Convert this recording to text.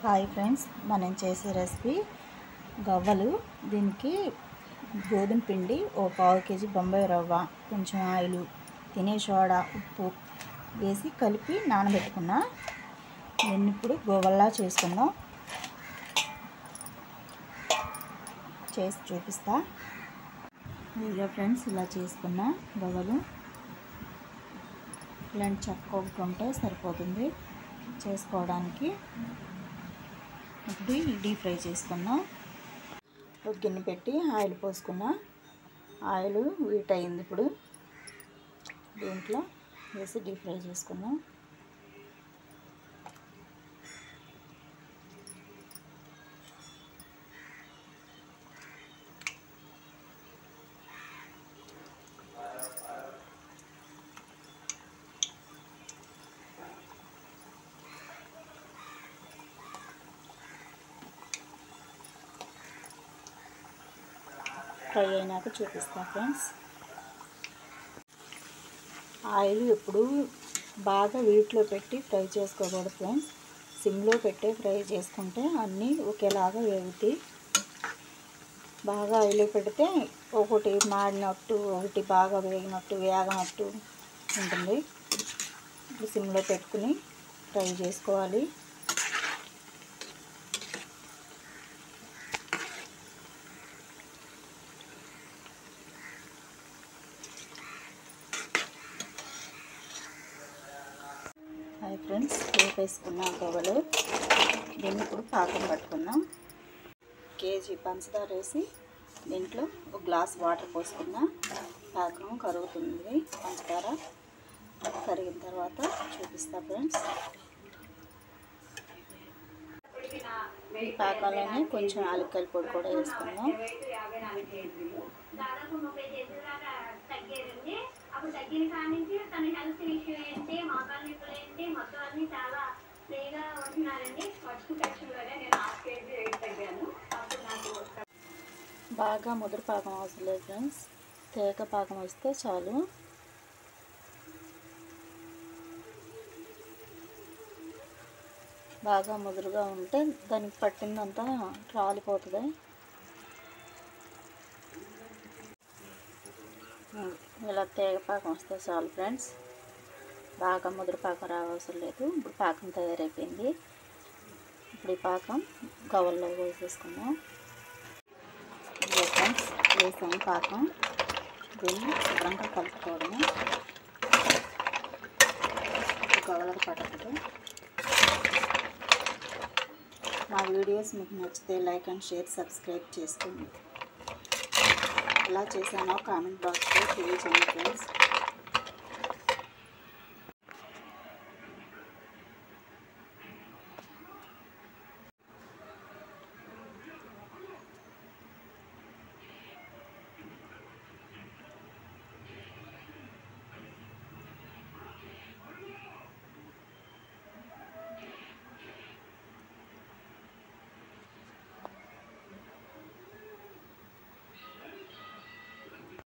Hi friends, మనం చేసే recipe గవ్వలు. దీనికి గోధుమ పిండి, ఓ పావు కేజీ బొంబాయి రవ్వ, కొంచెం ఆయిల్, తినే సోడా, ఉప్పు వేసి కలిపి నానబెట్టుకున్నా. దీన్ని ఇప్పుడు గవ్వల్లా చేసుకుందాం. చేసి చూపిస్తా. ఇదిగో ఫ్రెండ్స్, ఇలా చేసుకున్నా గవ్వలు. ఇలాంటి చెక్క ఒకటి ఉంటే సరిపోతుంది చేసుకోవడానికి. ఇప్పుడు డీప్ ఫ్రై చేసుకున్నా. ఒక గిన్నె పెట్టి ఆయిల్ పోసుకున్నా. ఆయిల్ హీట్ అయింది. ఇప్పుడు దీంట్లో వేసి డీప్ ఫ్రై చేసుకున్నాం. ఫ్రై అయినాక చూపిస్తా ఫ్రెండ్స్. ఆయిల్ ఎప్పుడు బాగా వీటిలో పెట్టి ఫ్రై చేసుకోకూడదు ఫ్రెండ్స్. సిమ్లో పెట్టి ఫ్రై చేసుకుంటే అన్నీ ఒకేలాగా వేగుతాయి. బాగా ఆయిల్ పెడితే ఒకటి మాడినట్టు, ఒకటి బాగా వేగనట్టు ఉంటుంది. ఇప్పుడు సిమ్లో పెట్టుకుని ఫ్రై చేసుకోవాలి. హాయ్ ఫ్రెండ్స్, వేసుకున్నాం గవ్వలు. దీన్ని ఇప్పుడు పాకం పట్టుకున్నాం. కేజీ పంచదార వేసి దీంట్లో ఒక గ్లాస్ వాటర్ పోసుకున్నా. పాకం కరుగుతుంది. పంచదార కరిగిన తర్వాత చూపిస్తా ఫ్రెండ్స్. ఈ పాకంలోనే కొంచెం యాలక్కాయల పొడి కూడా వేసుకుందాం. అప్పుడు తగ్గిన కానించి తన హెల్త్ ఇష్యూ ఏంటి, మోకాలు నొప్పులు ఏంటి, మొత్తం అన్ని చాలా ఫ్రీగా ఉంటున్నారండి. ఫస్ట్ సెక్షన్లోనే నేను 1/2 కేజీ వెయిట్ తగ్గాను. అప్పుడు నాకు బాగా ముదురు పాకం అవసరం లేదు ఫ్రెండ్స్. తేగ పాకం వస్తే చాలు. బాగా ముదురుగా ఉంటే దానికి పట్టిందంతా రాలిపోతుంది. ఇలా తేగ పాకం వస్తే చాలు ఫ్రెండ్స్. బాగా ముదురు పాకం రావసరం లేదు. ఇప్పుడు పాకం తయారైపోయింది. ఇప్పుడు ఈ పాకం గవ్వల్లో వేసేసుకుందాం. ఫ్రెండ్స్, వేసాము పాకం. దీన్ని శుభ్రంగా కలుపుకోవడము. గవ్వలకు పట్టదు. మా వీడియోస్ మీకు నచ్చితే లైక్ అండ్ షేర్, సబ్స్క్రైబ్ చేసుకోండి. ఎలా చేశానో కామెంట్ బాక్స్లో తెలియజేయండి ఫ్రెండ్స్.